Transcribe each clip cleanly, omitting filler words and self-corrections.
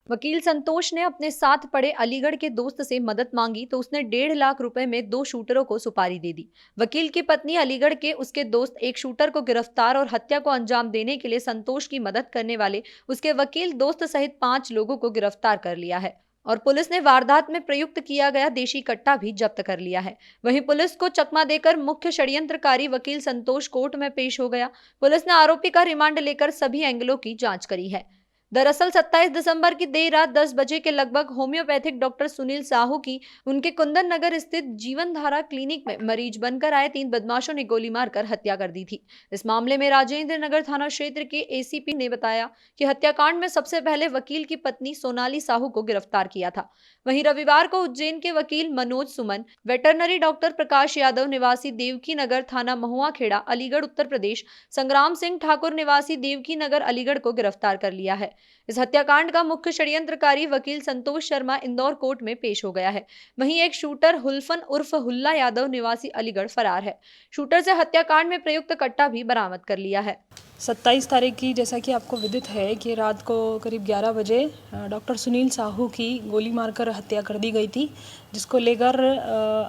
वकील संतोष ने अपने साथ पढ़े अलीगढ़ के दोस्त से मदद मांगी तो उसने 1.5 लाख रुपए में 2 शूटरों को सुपारी दे दी। वकील की पत्नी अलीगढ़ के उसके दोस्त एक शूटर को गिरफ्तार और हत्या को अंजाम देने के लिए संतोष की मदद करने वाले उसके वकील दोस्त सहित 5 लोगों को गिरफ्तार कर लिया है और पुलिस ने वारदात में प्रयुक्त किया गया देशी कट्टा भी जब्त कर लिया है। वहीं पुलिस को चकमा देकर मुख्य षड्यंत्रकारी वकील संतोष कोर्ट में पेश हो गया। पुलिस ने आरोपी का रिमांड लेकर सभी एंगलों की जांच करी है। दरअसल 27 दिसंबर की देर रात 10 बजे के लगभग होम्योपैथिक डॉक्टर सुनील साहू की उनके कुंदन नगर स्थित जीवन धारा क्लिनिक में मरीज बनकर आए 3 बदमाशों ने गोली मारकर हत्या कर दी थी। इस मामले में राजेंद्र नगर थाना क्षेत्र के एसीपी ने बताया कि हत्याकांड में सबसे पहले वकील की पत्नी सोनाली साहू को गिरफ्तार किया था। वहीं रविवार को उज्जैन के वकील मनोज सुमन, वेटरनरी डॉक्टर प्रकाश यादव निवासी देवकी नगर थाना महुआ खेड़ा अलीगढ़ उत्तर प्रदेश, संग्राम सिंह ठाकुर निवासी देवकी नगर अलीगढ़ को गिरफ्तार कर लिया है। इस हत्याकांड का मुख्य षड्यंत्रकारी वकील संतोष शर्मा इंदौर कोर्ट में पेश हो गया है। वहीं एक शूटर हुल्फन उर्फ हुल्ला यादव निवासी अलीगढ़ फरार है। शूटर से हत्याकांड में प्रयुक्त कट्टा भी बरामद कर लिया है। 27 तारीख की जैसा कि आपको विदित है कि रात को करीब 11 बजे डॉक्टर सुनील साहू की गोली मारकर हत्या कर दी गई थी, जिसको लेकर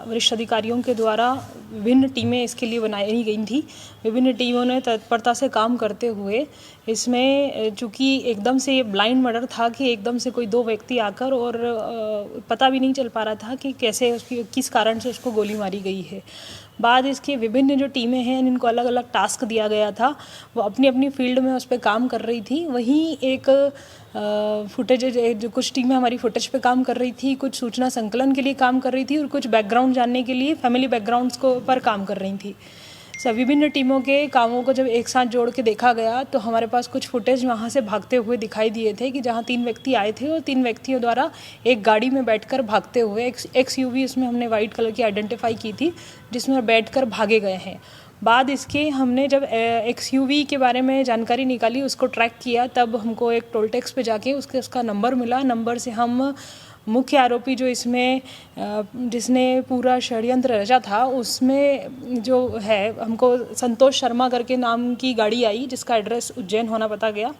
वरिष्ठ अधिकारियों के द्वारा विभिन्न टीमें इसके लिए बनाई गई थी। विभिन्न टीमों ने तत्परता से काम करते हुए इसमें, चूँकि एकदम से ये ब्लाइंड मर्डर था कि एकदम से कोई 2 व्यक्ति आकर और पता भी नहीं चल पा रहा था कि कैसे उसकी किस कारण से उसको गोली मारी गई है। बाद इसके विभिन्न जो टीमें हैं इनको अलग अलग टास्क दिया गया था, वो अपनी अपनी फील्ड में उस पर काम कर रही थी। वहीं एक फुटेज जो कुछ टीमें हमारी फुटेज पे काम कर रही थी, कुछ सूचना संकलन के लिए काम कर रही थी और कुछ बैकग्राउंड जानने के लिए फैमिली बैकग्राउंड्स को पर काम कर रही थी। विभिन्न टीमों के कामों को जब एक साथ जोड़ के देखा गया तो हमारे पास कुछ फुटेज वहाँ से भागते हुए दिखाई दिए थे कि जहाँ 3 व्यक्ति आए थे और 3 व्यक्तियों द्वारा एक गाड़ी में बैठकर भागते हुए एक्सयूवी उसमें हमने वाइट कलर की आइडेंटिफाई की थी, जिसमें बैठकर भागे गए हैं। बाद इसके हमने जब एक्सयूवी के बारे में जानकारी निकाली, उसको ट्रैक किया, तब हमको एक टोल टैक्स पे जाके उसका नंबर मिला। नंबर से हम मुख्य आरोपी जो इसमें जिसने पूरा षड्यंत्र रचा था, उसमें जो है हमको संतोष शर्मा करके नाम की गाड़ी आई, जिसका एड्रेस उज्जैन होना पता गया।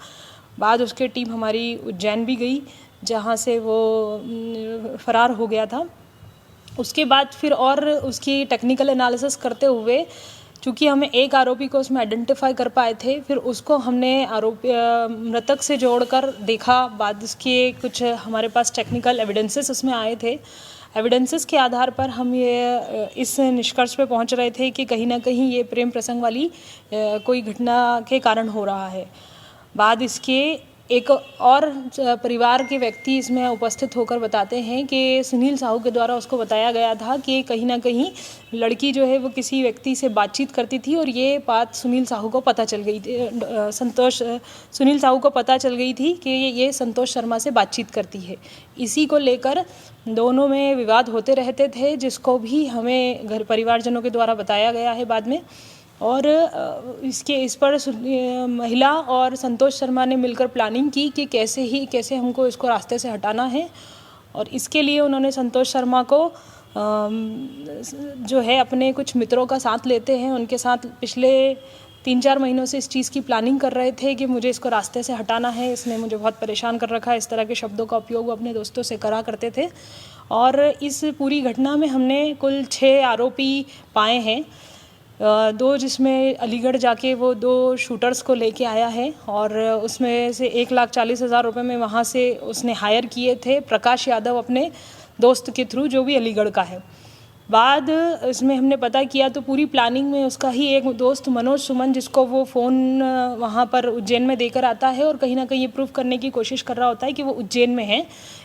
बाद उसके टीम हमारी उज्जैन भी गई, जहाँ से वो फरार हो गया था। उसके बाद फिर और उसकी टेक्निकल एनालिसिस करते हुए, चूँकि हमें एक आरोपी को उसमें आइडेंटिफाई कर पाए थे, फिर उसको हमने आरोपी मृतक से जोड़कर देखा। बाद उसके कुछ हमारे पास टेक्निकल एविडेंसेस उसमें आए थे। एविडेंसेस के आधार पर हम ये इस निष्कर्ष पे पहुंच रहे थे कि कहीं ना कहीं ये प्रेम प्रसंग वाली कोई घटना के कारण हो रहा है। बाद इसके एक और परिवार के व्यक्ति इसमें उपस्थित होकर बताते हैं कि सुनील साहू के द्वारा उसको बताया गया था कि कहीं ना कहीं लड़की जो है वो किसी व्यक्ति से बातचीत करती थी और ये बात सुनील साहू को पता चल गई थी। सुनील साहू को पता चल गई थी कि ये संतोष शर्मा से बातचीत करती है। इसी को लेकर दोनों में विवाद होते रहते थे, जिसको भी हमें घर परिवारजनों के द्वारा बताया गया है बाद में। और इस पर महिला और संतोष शर्मा ने मिलकर प्लानिंग की कि कैसे हमको इसको रास्ते से हटाना है। और इसके लिए उन्होंने संतोष शर्मा को जो है अपने कुछ मित्रों का साथ लेते हैं, उनके साथ पिछले 3-4 महीनों से इस चीज़ की प्लानिंग कर रहे थे कि मुझे इसको रास्ते से हटाना है, इसने मुझे बहुत परेशान कर रखा है। इस तरह के शब्दों का उपयोग वो अपने दोस्तों से करा करते थे। और इस पूरी घटना में हमने कुल 6 आरोपी पाए हैं। 2 जिसमें अलीगढ़ जाके वो 2 शूटर्स को लेके आया है और उसमें से 1,40,000 रुपये में वहाँ से उसने हायर किए थे प्रकाश यादव अपने दोस्त के थ्रू, जो भी अलीगढ़ का है। बाद इसमें हमने पता किया तो पूरी प्लानिंग में उसका ही एक दोस्त मनोज सुमन, जिसको वो फ़ोन वहाँ पर उज्जैन में देकर आता है और कहीं ना कहीं ये प्रूव करने की कोशिश कर रहा होता है कि वो उज्जैन में है।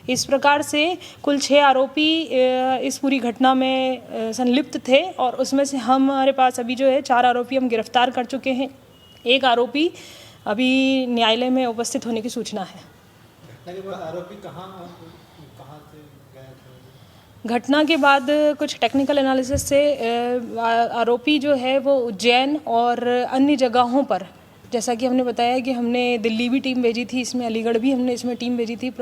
इस प्रकार से कुल 6 आरोपी इस पूरी घटना में संलिप्त थे और उसमें से हमारे पास अभी जो है 4 आरोपी हम गिरफ्तार कर चुके हैं। एक आरोपी अभी न्यायालय में उपस्थित होने की सूचना है। आरोपी कहाँ से गए थे? घटना के बाद कुछ टेक्निकल एनालिसिस से आरोपी जो है वो उज्जैन और अन्य जगहों पर, जैसा कि हमने बताया कि हमने दिल्ली भी टीम भेजी थी, इसमें अलीगढ़ भी हमने इसमें टीम भेजी थी।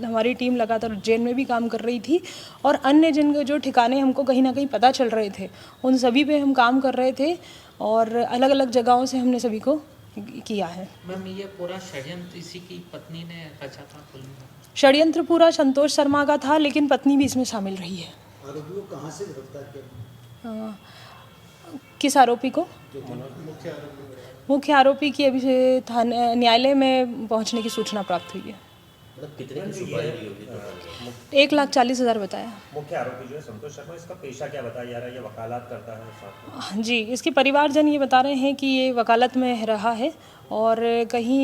हमारी टीम लगातार उज्जैन में भी काम कर रही थी और अन्य जिन जो ठिकाने हमको कहीं ना कहीं पता चल रहे थे, उन सभी पे हम काम कर रहे थे और अलग अलग जगहों से हमने सभी को किया है। मैम ये पूरा षड्यंत्र इसी की पत्नी ने रचा था कुल मिलाकर? षड्यंत्र पूरा संतोष शर्मा का था, लेकिन पत्नी भी इसमें शामिल रही है। आरोपी को कहाँ से गिरफ्तार किया? किस आरोपी को? मुख्य आरोपी मुख्य आरोपी की अभी से न्यायालय में पहुंचने की सूचना प्राप्त हुई है। मतलब कितने की सुपारी दी होगी टोटल? 1,40,000 बताया। मुख्य आरोपी जो है संतोष शर्मा, इसका पेशा क्या बताया जा रहा है? ये वकालत करता है साथ में? हाँ जी, इसके परिवारजन ये बता रहे हैं कि ये वकालत में रहा है और कहीं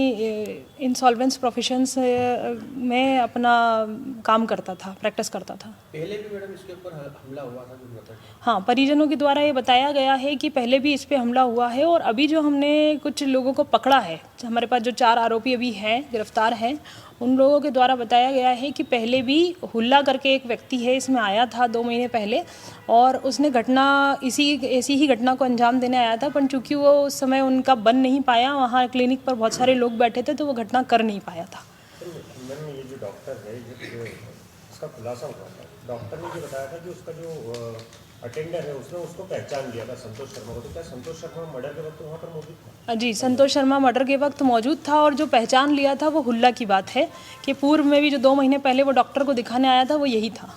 इंसॉल्वेंस प्रोफेशंस में अपना काम करता था, प्रैक्टिस करता था। पहले भी मैडम इसके ऊपर हमला हुआ था कुछ बताइए? हाँ, परिजनों के द्वारा ये बताया गया है कि पहले भी इस पे हमला हुआ है और अभी जो हमने कुछ लोगों को पकड़ा है, हमारे पास जो 4 आरोपी अभी हैं, गिरफ्तार हैं, उन लोगों के द्वारा बताया गया है कि पहले भी हुल्ला करके एक व्यक्ति है, इसमें आया था 2 महीने पहले और उसने ऐसी ही घटना को अंजाम देने आया था, पर चूंकि वो उस समय उनका बन नहीं पाया, वहाँ क्लिनिक पर बहुत सारे लोग बैठे थे तो वो घटना कर नहीं पाया था। मैम ये जो डॉक्टर है, जो इसका खुलासा हुआ था, डॉक्टर ने ये बताया था कि उसका जो अटेंडर है उसने उसको पहचान लिया था संतोष शर्मा को। तो क्या संतोष शर्मा मर्डर के वक्त वहाँ पर मौजूद था? जी, संतोष शर्मा मर्डर के वक्त मौजूद था और जो पहचान लिया था वो हुल्ला की बात है कि पूर्व में भी जो 2 महीने पहले वो डॉक्टर को दिखाने आया था वो यही था।